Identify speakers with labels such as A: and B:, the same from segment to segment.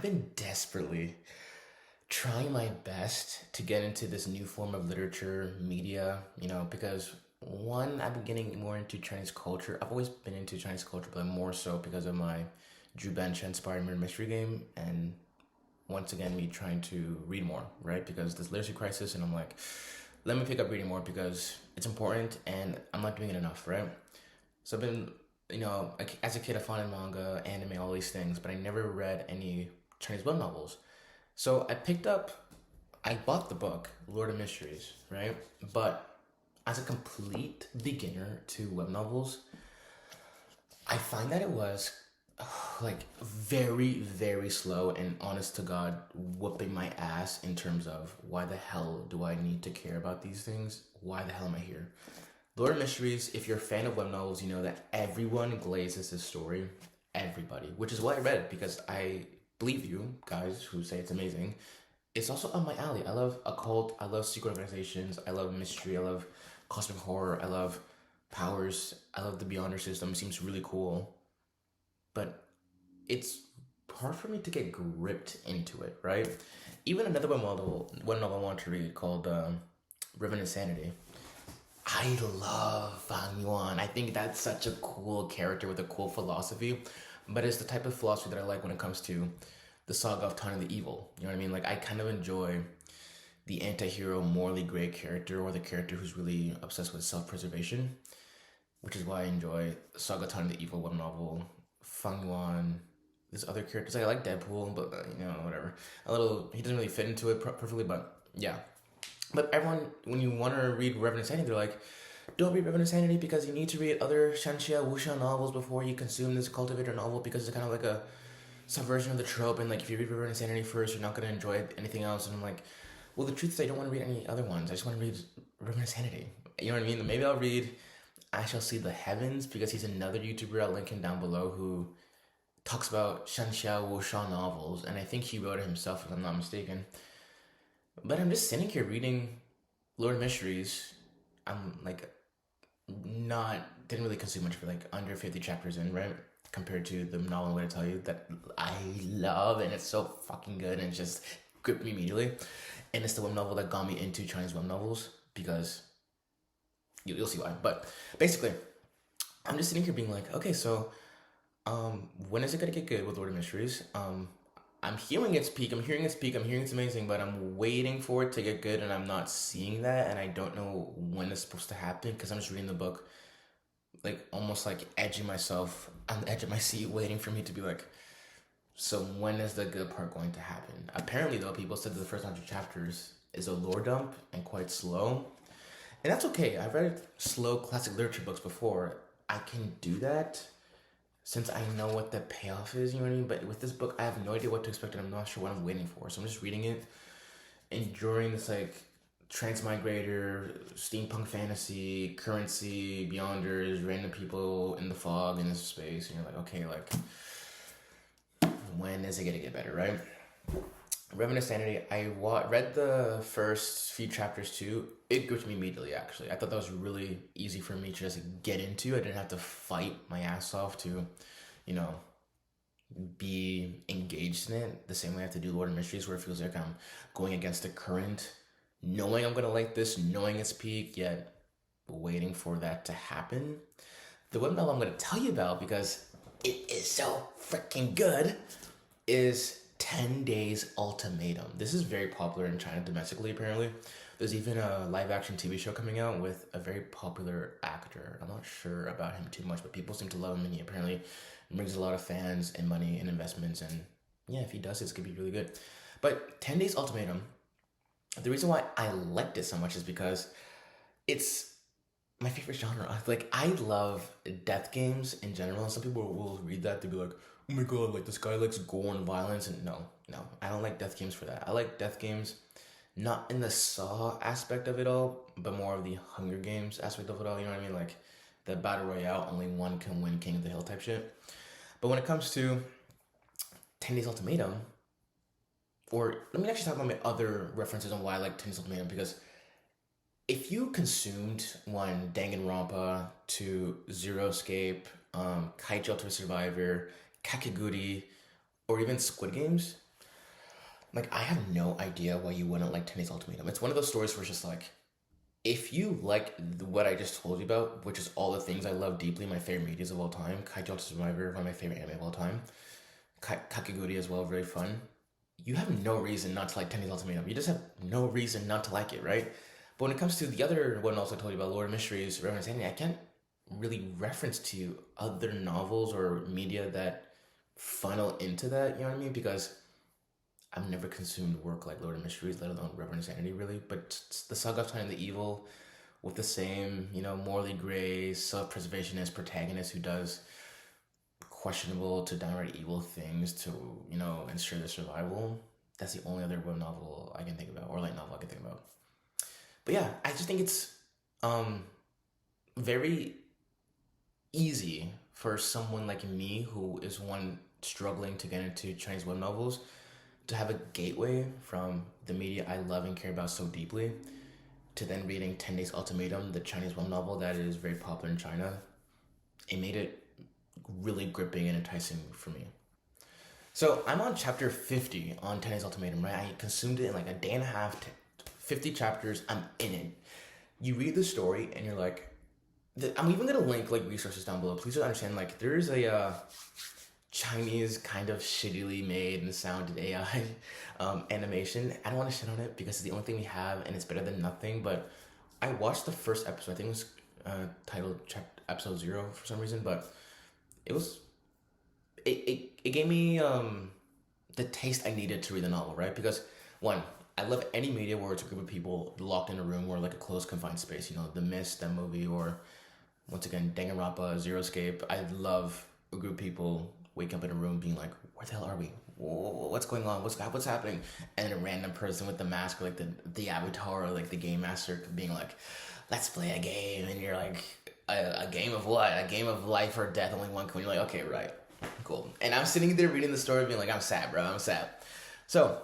A: been desperately trying my best to get into this new form of literature, media, because one, I've been getting more into Chinese culture. I've always been into Chinese culture, but more so because of my Drew Bench inspired murder mystery game, and once again, me trying to read more, right? Because this literacy crisis, and I'm like, let me pick up reading more because it's important, and I'm not doing it enough, right? So I've been, as a kid, I found manga, anime, all these things, but I never read any Chinese web novels. So I bought the book, Lord of Mysteries, right? But as a complete beginner to web novels, I find that it was like very, very slow and honest to God whooping my ass in terms of why the hell do I need to care about these things? Why the hell am I here? Lord of Mysteries, if you're a fan of web novels, you know that everyone glazes this story. Everybody. Which is why I read it, because I believe you guys who say it's amazing. It's also up my alley. I love occult, I love secret organizations, I love mystery, I love cosmic horror, I love powers, I love the Beyonder system. It seems really cool. But it's hard for me to get gripped into it, right? Even another one novel I want to read called Riven Insanity. I love Fang Yuan. I think that's such a cool character with a cool philosophy, but it's the type of philosophy that I like when it comes to the saga of Tanya the Evil. You know what I mean? Like, I kind of enjoy the anti-hero, morally gray character, or the character who's really obsessed with self-preservation, which is why I enjoy Saga Tanya the Evil web novel, Fang Yuan. There's other characters. Like, I like Deadpool, but whatever. He doesn't really fit into it perfectly, but yeah. But everyone, when you want to read Revenant Sanity, they're like, don't read Revenant Sanity because you need to read other Shanxia Wuxia novels before you consume this cultivator novel, because it's kind of like a subversion of the trope, and like if you read Revenant Sanity first, you're not going to enjoy anything else. And I'm like, well, the truth is I don't want to read any other ones. I just want to read Revenant Sanity. You know what I mean? Maybe I'll read I Shall See the Heavens, because he's another YouTuber, I'll link him down below, who talks about Shanxia Wuxia novels, and I think he wrote it himself, if I'm not mistaken. But I'm just sitting here reading Lord of Mysteries. I'm like didn't really consume much for like under 50 chapters in, right? Compared to the novel I'm going to tell you that I love, and it's so fucking good and just gripped me immediately. And it's the web novel that got me into Chinese web novels, because you'll see why. But basically, I'm just sitting here being like, okay, so when is it going to get good with Lord of Mysteries? I'm hearing its peak, I'm hearing it's amazing, but I'm waiting for it to get good, and I'm not seeing that, and I don't know when it's supposed to happen, because I'm just reading the book, like almost like edging myself on the edge of my seat, waiting for me to be like, so when is the good part going to happen? Apparently, though, people said that the first 100 chapters is a lore dump and quite slow, and that's okay. I've read slow classic literature books before. I can do that since I know what the payoff is, you know what I mean? But with this book, I have no idea what to expect, and I'm not sure what I'm waiting for. So I'm just reading it, enduring this like transmigrator, steampunk fantasy, currency, beyonders, random people in the fog in this space, and you're like, okay, like, when is it gonna get better, right? Revenant Sanity, I read the first few chapters too. It gripped me immediately, actually. I thought that was really easy for me to just get into. I didn't have to fight my ass off to, be engaged in it the same way I have to do Lord of Mysteries, where it feels like I'm going against the current, knowing I'm going to like this, knowing it's peak, yet waiting for that to happen. The web novel I'm going to tell you about, because it is so freaking good, is 10 Days Ultimatum. This is very popular in China domestically, apparently. There's even a live action TV show coming out with a very popular actor. I'm not sure about him too much, but people seem to love him, and he apparently brings a lot of fans and money and investments. And yeah, if he does, it's gonna be really good. But 10 Days Ultimatum, the reason why I liked it so much is because it's my favorite genre. Like, I love death games in general. Some people will read that, they'll be like, oh my god, like this guy likes gore and violence. And no, I don't like death games for that. I like death games not in the Saw aspect of it all, but more of the Hunger Games aspect of it all. You know what I mean? Like the battle royale, only one can win, King of the Hill type shit. But when it comes to 10 Days Ultimatum, or let me actually talk about my other references on why I like 10 Days Ultimatum, because if you consumed one Danganronpa to Zero Escape, Kaiji Ultimate Survivor, Kakegurui, or even Squid Games, like I have no idea why you wouldn't like Ten Days Ultimatum. It's one of those stories where it's just like, if you like what I just told you about, which is all the things I love deeply, my favorite medias of all time, Kaiji Ultimate Survivor, one of my favorite anime of all time, Kakegurui as well, very fun. You have no reason not to like Ten Days Ultimatum. You just have no reason not to like it, right? But when it comes to the other one, also told you about Lord of Mysteries, Reverend Sanity, I can't really reference to you other novels or media that funnel into that. You know what I mean? Because I've never consumed work like Lord of Mysteries, let alone Reverend Sanity, really. But the Saga of Time and the Evil, with the same, morally gray, self-preservationist protagonist who does questionable to downright evil things to, ensure their survival. That's the only other web novel I can think about, or light novel I can think about. But yeah, I just think it's um very easy for someone like me who is one struggling to get into Chinese web novels to have a gateway from the media I love and care about so deeply to then reading 10 Days Ultimatum, the Chinese web novel that is very popular in China. It made it really gripping and enticing for me. So I'm on chapter 50 on 10 Days Ultimatum, right? I consumed it in like a day and a half, 50 chapters. I'm in it. You read the story and you're like, I'm even gonna link like resources down below. Please understand, like there is a Chinese kind of shittily made and sounded AI animation. I don't want to shit on it because it's the only thing we have and it's better than nothing. But I watched the first episode. I think it was titled episode 0 for some reason, but it was it gave me the taste I needed to read the novel, right? Because one, I love any media where it's a group of people locked in a room or like a closed confined space. The Mist, that movie, or once again Danganronpa, Zero Escape. I love a group of people wake up in a room being like, where the hell are we? What's going on? What's happening? And a random person with the mask, or like the avatar, or like the game master, being like, let's play a game. And you're like, a game of what? A game of life or death. Only one can. You're like, okay, right, cool. And I'm sitting there reading the story, being like, I'm sad, bro. I'm sad. So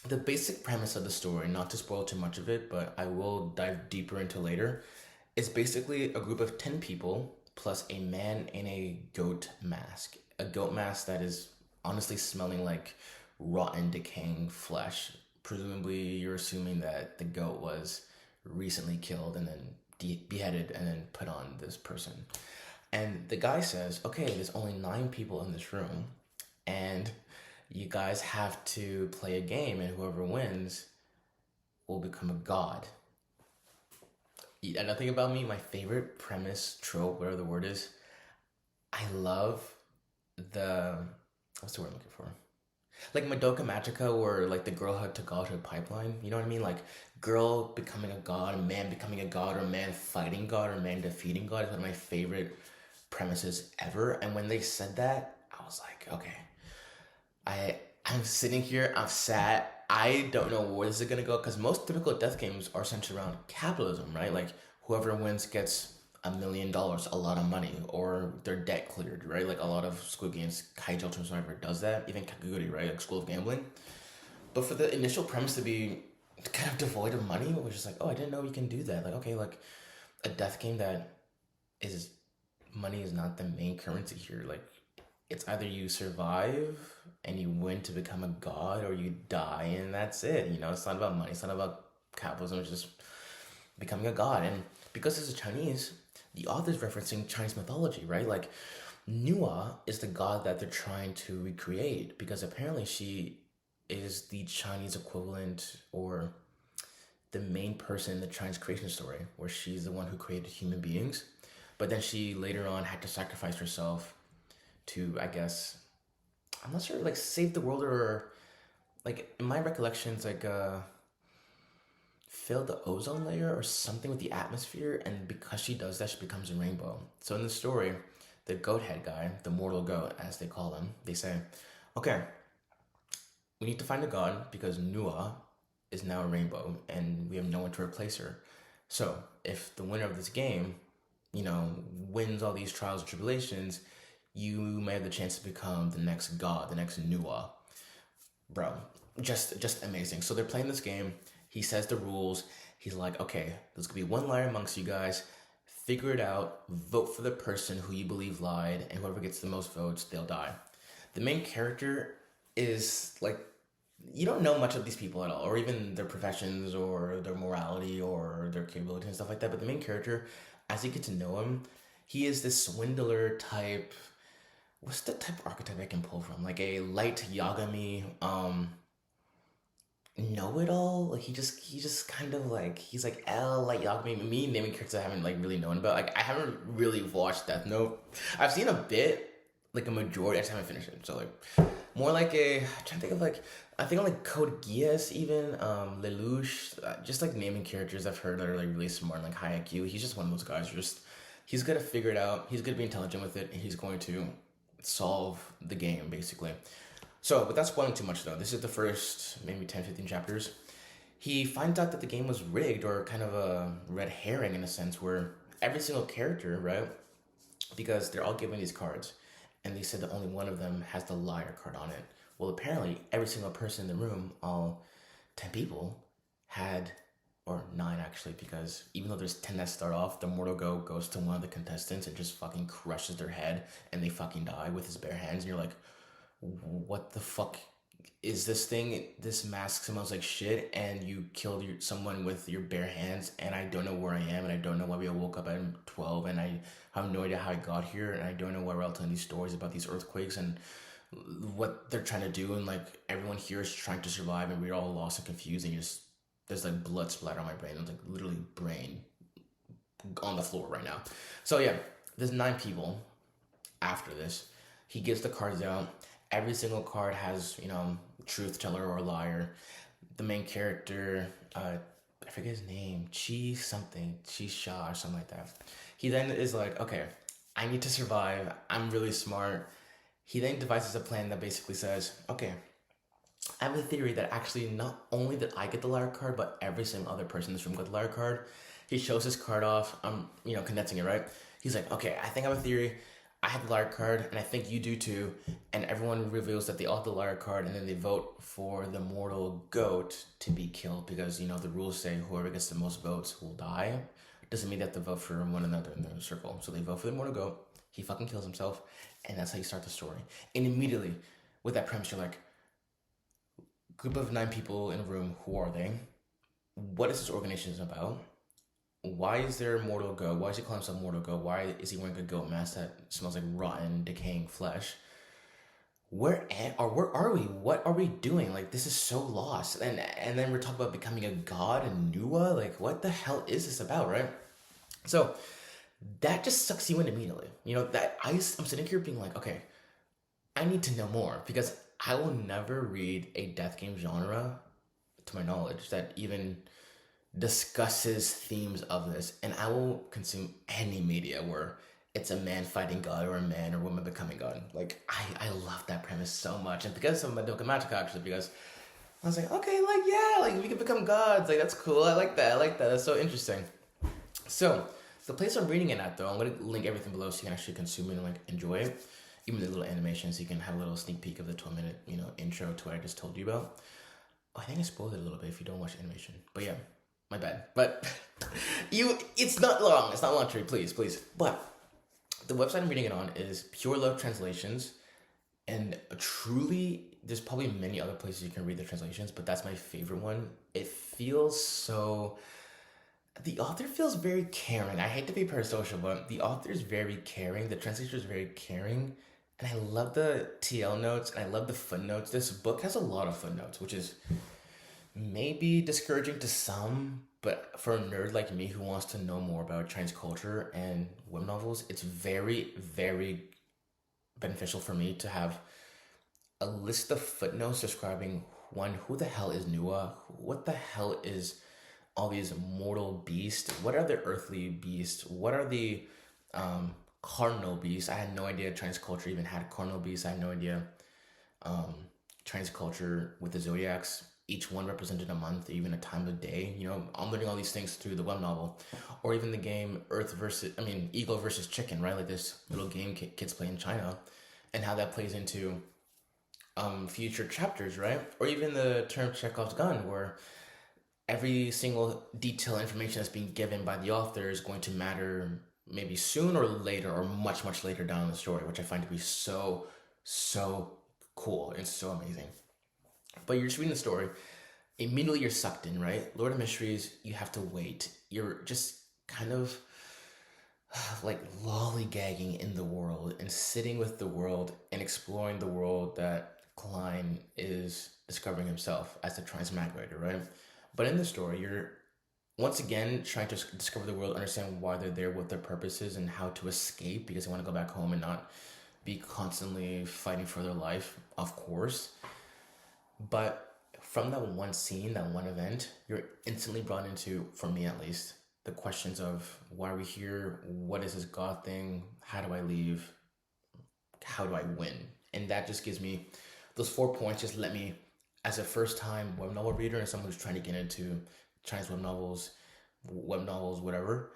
A: the basic premise of the story, not to spoil too much of it, but I will dive deeper into later, is basically a group of 10 people plus a man in a goat mask. A goat mask that is honestly smelling like rotten, decaying flesh. Presumably, you're assuming that the goat was recently killed and then beheaded and then put on this person. And the guy says, okay, there's only 9 people in this room, and you guys have to play a game, and whoever wins will become a god. And nothing about me, my favorite premise, trope, whatever the word is, I love what's the word I'm looking for? Like Madoka Magica, where like the girlhood to godhood pipeline. You know what I mean? Like girl becoming a god, a man becoming a god, or a man fighting god, or a man defeating god is one of my favorite premises ever. And when they said that, I was like, okay, I'm sitting here, I'm sad. I don't know where this is gonna go, because most typical death games are centered around capitalism, right? Like whoever wins gets $1 million, a lot of money, or their debt cleared, right? Like a lot of Squid Games, Kaiji Ultimate Survivor does that, even Kakegurui, right? Like School of Gambling. But for the initial premise to be kind of devoid of money, it was just like, oh, I didn't know you can do that. Like, okay, like a death game that is money is not the main currency here. Like it's either you survive and you win to become a god, or you die and that's it. It's not about money. It's not about capitalism. It's just becoming a god. And because it's a Chinese, the author's referencing Chinese mythology, right? Like Nua is the god that they're trying to recreate, because apparently she is the Chinese equivalent, or the main person in the Chinese creation story, where she's the one who created human beings. But then she later on had to sacrifice herself to, I guess, I'm not sure, like save the world, or like in my recollections, like fill the ozone layer or something with the atmosphere, and because she does that, she becomes a rainbow. So in the story, the goat head guy, the mortal goat as they call him, they say, okay, we need to find a god because Nua is now a rainbow and we have no one to replace her. So if the winner of this game, wins all these trials and tribulations, you may have the chance to become the next god, the next Nua. Bro, just amazing. So they're playing this game. He says the rules. He's like, okay, there's gonna be one liar amongst you guys. Figure it out. Vote for the person who you believe lied, and whoever gets the most votes, they'll die. The main character is like you don't know much of these people at all, or even their professions, or their morality, or their capabilities and stuff like that. But the main character, as you get to know him, he is this swindler type. What's the type of archetype I can pull from? Like a light Yagami, know it all. Like he just kind of like he's like L like Yagami. Me naming characters I haven't like really known about. Like I haven't really watched Death Note. I've seen a bit, like a majority. I just haven't finished it. So like more like I'm trying to think of like I think I'm like Code Geass even Lelouch. Just like naming characters I've heard that are like really smart and like high IQ. He's just one of those guys. Who just he's gonna figure it out. He's gonna be intelligent with it. And he's going to solve the game basically. So, without spoiling too much though, this is the first maybe 10, 15 chapters. He finds out that the game was rigged or kind of a red herring in a sense where every single character, right? Because they're all given these cards and they said that only one of them has the liar card on it. Well, apparently every single person in the room, all 10 people, had, or 9 actually, because even though there's 10 that start off, the mortal go goes to one of the contestants and just fucking crushes their head and they fucking die with his bare hands. And you're like, what the fuck is this thing? This mask smells like shit, and you killed someone with your bare hands, and I don't know where I am, and I don't know why we all woke up at 12, and I have no idea how I got here, and I don't know why we're all telling these stories about these earthquakes and what they're trying to do, and like everyone here is trying to survive, and we're all lost and confused, and just there's like blood splatter on my brain. It's like literally brain on the floor right now. So yeah, there's 9 people after this. He gives the cards out. Every single card has, truth teller or liar. The main character, I forget his name, Chi something, Chi Sha or something like that. He then is like, okay, I need to survive. I'm really smart. He then devises a plan that basically says, okay, I have a theory that actually not only did I get the liar card, but every single other person in this room got the liar card. He shows his card off. I'm, condensing it, right? He's like, okay, I think I have a theory. I have the liar card, and I think you do too. And everyone reveals that they all have the liar card, and then they vote for the mortal goat to be killed because, the rules say whoever gets the most votes will die. Doesn't mean they have to vote for one another in the circle. So they vote for the mortal goat. He fucking kills himself, and that's how you start the story. And immediately, with that premise, you're like, group of 9 people in a room, who are they? What is this organization about? Why is there a mortal goat? Why is he calling himself mortal goat? Why is he wearing a goat mask that smells like rotten, decaying flesh? Where are we? What are we doing? Like, this is so lost. And then we're talking about becoming a god in Nua. Like, what the hell is this about, right? So that just sucks you in immediately. That I'm sitting here being like, okay, I need to know more because I will never read a death game genre, to my knowledge, that even discusses themes of this, and I will consume any media where it's a man fighting God or a man or woman becoming God. Like I love that premise so much, and because of Madoka Magica actually, because I was like, okay, like yeah, like we can become gods, like that's cool. I like that. That's so interesting. So the place I'm reading it at though, I'm gonna link everything below so you can actually consume it and like enjoy it. Even the little animations, so you can have a little sneak peek of the 12-minute, intro to what I just told you about. Oh, I think I spoiled it a little bit if you don't watch animation. But yeah, my bad. But it's not long. It's not long, tree. Please. But the website I'm reading it on is Pure Love Translations. And truly, there's probably many other places you can read the translations, but that's my favorite one. It feels so... The author feels very caring. I hate to be parasocial, but the author is very caring. The translator is very caring. And I love the TL notes, and I love the footnotes. This book has a lot of footnotes, which is maybe discouraging to some, but for a nerd like me who wants to know more about Chinese culture and web novels, it's very, very beneficial for me to have a list of footnotes describing, one, who the hell is Nua? What the hell is all these mortal beasts? What are the earthly beasts? What are the cardinal beasts? I had no idea Chinese culture even had cardinal beasts. I had no idea Chinese culture with the zodiacs, each one represented a month, even a time of day. I'm learning all these things through the web novel, or even the game Eagle versus Chicken, right? Like this little game kids play in China, and how that plays into future chapters, right? Or even the term Chekhov's gun, where every single detail information that's being given by the author is going to matter maybe soon or later or much, much later down the story, which I find to be so, so cool and so amazing. But you're just reading the story. Immediately you're sucked in, right? Lord of Mysteries, you have to wait. You're just kind of like lollygagging in the world and sitting with the world and exploring the world that Klein is discovering himself as the transmigrator, right? But in the story, you're once again trying to discover the world, understand why they're there, what their purpose is, and how to escape because they want to go back home and not be constantly fighting for their life, of course. But from that one scene, that one event, you're instantly brought into, for me at least, the questions of why are we here? What is this God thing? How do I leave? How do I win? And that just gives me those 4 points. Just let me, as a first time web novel reader and someone who's trying to get into Chinese web novels, whatever,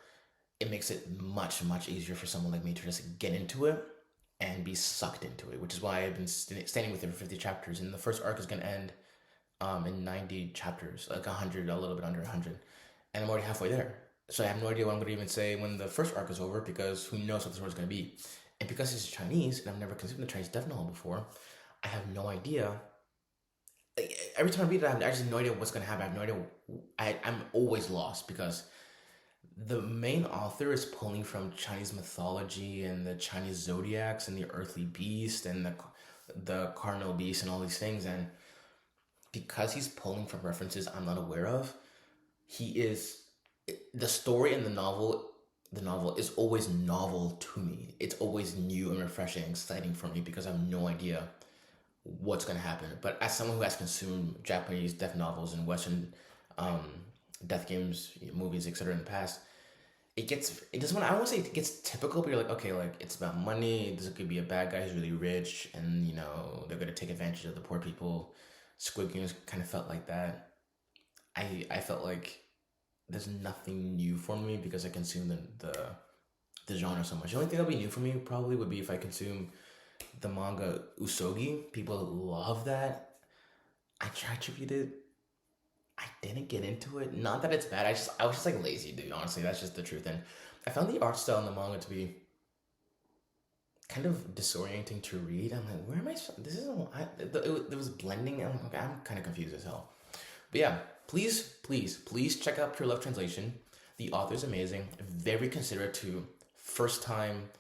A: it makes it much, much easier for someone like me to just get into it and be sucked into it, which is why I've been standing with it for 50 chapters. And the first arc is going to end in 90 chapters, like 100, a little bit under 100. And I'm already halfway there. So I have no idea what I'm going to even say when the first arc is over because who knows what the story is going to be. And because it's Chinese and I've never consumed the Chinese death novel before, I have no idea. Like, every time I read it, I just have no idea what's going to happen. I have no idea. I'm always lost because the main author is pulling from Chinese mythology and the Chinese zodiacs and the earthly beast and the cardinal beast and all these things. And because he's pulling from references I'm not aware of, he is the story in the novel. The novel is always novel to me. It's always new and refreshing, exciting for me because I have no idea what's going to happen. But as someone who has consumed Japanese death novels and Western um, death games, movies, etc. in the past, it doesn't want. I don't want to say it gets typical, but you're like, okay, like it's about money. This could be a bad guy who's really rich, and they're gonna take advantage of the poor people. Squid Games kind of felt like that. I felt like there's nothing new for me because I consume the genre so much. The only thing that'll be new for me probably would be if I consume the manga Usogi. People love that. I tried to read it. I didn't get into it. Not that it's bad. I was just like lazy, dude. Honestly, that's just the truth. And I found the art style in the manga to be kind of disorienting to read. I'm like, where am I? This isn't. There was blending. I'm kind of confused as hell. But yeah, please check out Pure Love Translation. The author's amazing. Very considerate to first time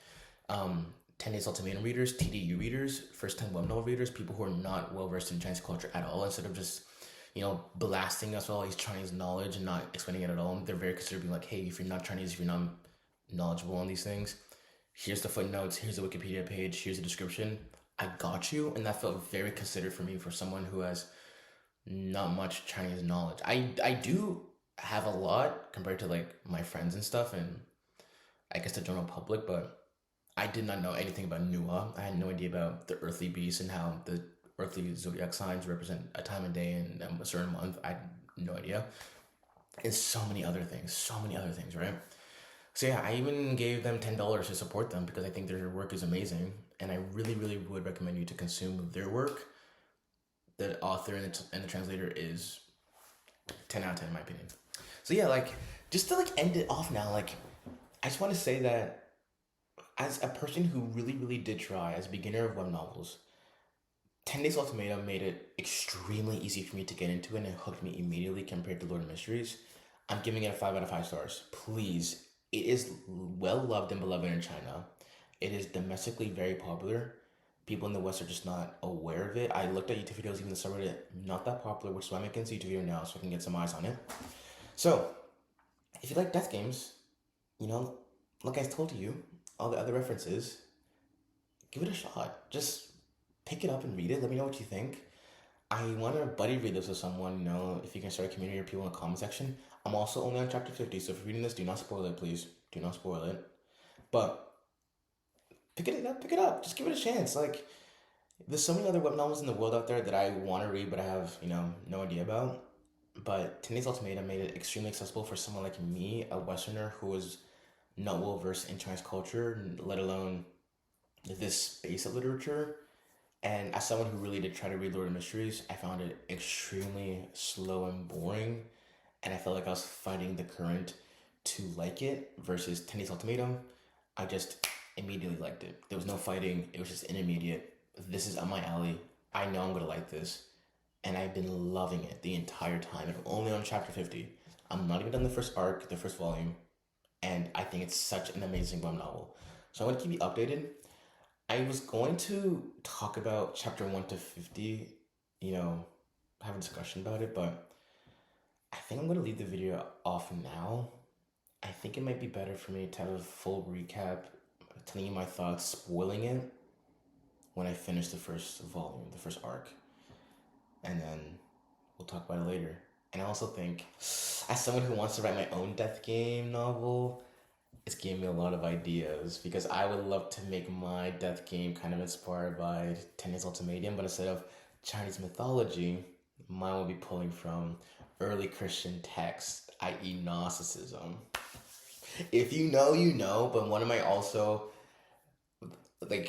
A: 10 Days Ultimatum readers, TDU readers, first time web novel readers, people who are not well versed in Chinese culture at all, instead of just blasting us with all these Chinese knowledge and not explaining it at all. They're very considerate, being like, hey, if you're not Chinese, if you're not knowledgeable on these things, here's the footnotes, here's the Wikipedia page, here's the description. I got you. And that felt very considered for me for someone who has not much Chinese knowledge. I do have a lot compared to like my friends and stuff and I guess the general public, but I did not know anything about Nua. I had no idea about the earthly beast and how the earthly zodiac signs represent a time of day and a certain month. I had no idea. And so many other things, right? So yeah, I even gave them $10 to support them because I think their work is amazing. And I really, really would recommend you to consume their work. The author and the translator is 10 out of 10 in my opinion. So yeah, like, just to like end it off now, like, I just want to say that as a person who really, really did try as a beginner of web novels, 10 Days Ultimatum made it extremely easy for me to get into and it hooked me immediately compared to Lord of Mysteries. I'm giving it a 5 out of 5 stars. Please. It is well loved and beloved in China. It is domestically very popular. People in the West are just not aware of it. I looked at YouTube videos, even the subreddit, not that popular, which is why I'm making this YouTube video now so I can get some eyes on it. So, if you like death games, like I told you, all the other references, give it a shot. Just pick it up and read it. Let me know what you think. I want to buddy read this with someone, if you can start a community or people in the comment section. I'm also only on chapter 50, so if you're reading this, do not spoil it, please. Do not spoil it. But pick it up. Just give it a chance. Like, there's so many other web novels in the world out there that I want to read, but I have, no idea about. But 10 Days Ultimatum made it extremely accessible for someone like me, a Westerner who is not well versed in Chinese culture, let alone this space of literature. And as someone who really did try to read Lord of Mysteries, I found it extremely slow and boring. And I felt like I was fighting the current to like it versus 10 Days Ultimatum. I just immediately liked it. There was no fighting. It was just intermediate. This is up my alley. I know I'm going to like this. and I've been loving it the entire time. And I'm only on chapter 50. I'm not even done the first arc, the first volume, and I think it's such an amazing web novel. So I'm going to keep you updated. I was going to talk about chapter 1 to 50, have a discussion about it, but I think I'm going to leave the video off now. I think it might be better for me to have a full recap, telling you my thoughts, spoiling it when I finish the first volume, the first arc. And then we'll talk about it later. And I also think, as someone who wants to write my own Death Game novel, it's giving me a lot of ideas, because I would love to make my Death Game kind of inspired by Ten Day Ultimatum, but instead of Chinese mythology, mine will be pulling from early Christian texts, i.e. Gnosticism. If you know, you know, but one of my also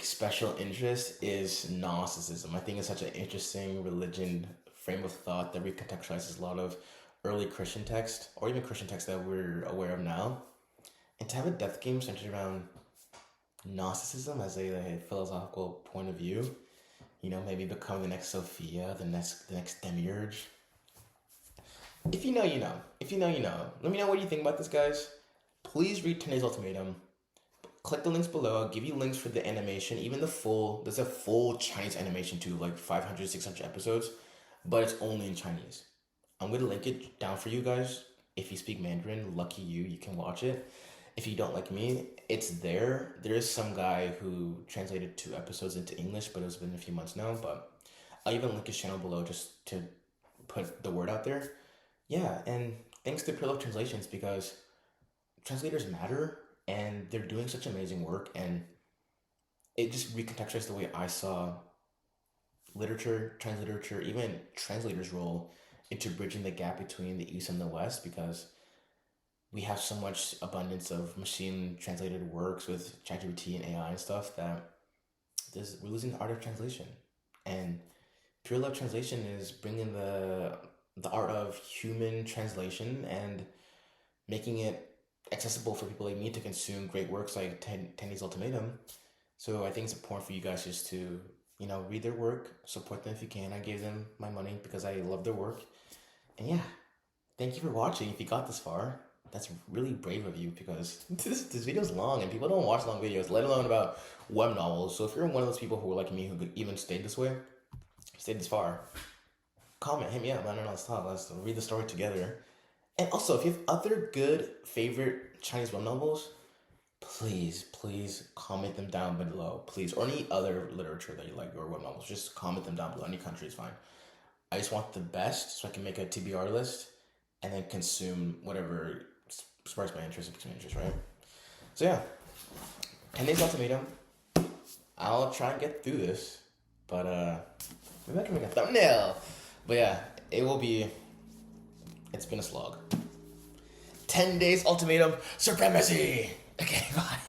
A: special interest is Gnosticism. I think it's such an interesting religion frame of thought that recontextualizes a lot of early Christian text, or even Christian text that we're aware of now. And to have a Death Game centered around Gnosticism as a philosophical point of view, maybe become the next Sophia, the next demiurge. If you know, you know. If you know, you know. Let me know what you think about this, guys. Please read Ten Days Ultimatum. Click the links below. I'll give you links for the animation, even there's a full Chinese animation too, like 500, 600 episodes, but it's only in Chinese. I'm going to link it down for you guys. If you speak Mandarin, lucky you, you can watch it. If you don't like me, it's there. There is some guy who translated 2 episodes into English, but it's been a few months now, but I'll even link his channel below just to put the word out there. Yeah, and thanks to Pre-Love Translations, because translators matter, and they're doing such amazing work, and it just recontextualized the way I saw literature, transliterature, even translators' role into bridging the gap between the East and the West, because we have so much abundance of machine translated works with ChatGPT and AI and stuff that we're losing the art of translation. And Pure Love Translation is bringing the art of human translation and making it accessible for people like me to consume great works like Ten Days Ultimatum. So I think it's important for you guys just to, read their work, support them if you can. I gave them my money because I love their work. And yeah, thank you for watching. If you got this far, that's really brave of you, because this video's long and people don't watch long videos, let alone about web novels. So if you're one of those people who are like me, who even stayed this this far, comment, hit me up. I don't know, let's read the story together. And also, if you have other good favorite Chinese web novels, please comment them down below, please. Or any other literature that you like, or web novels, just comment them down below. Any country is fine. I just want the best so I can make a TBR list and then consume whatever sparks my interest and my interest, right? So yeah, 10 Days Ultimatum. I'll try and get through this, but maybe I can make a thumbnail. But yeah, it's been a slog. 10 Days Ultimatum Supremacy. Okay, bye.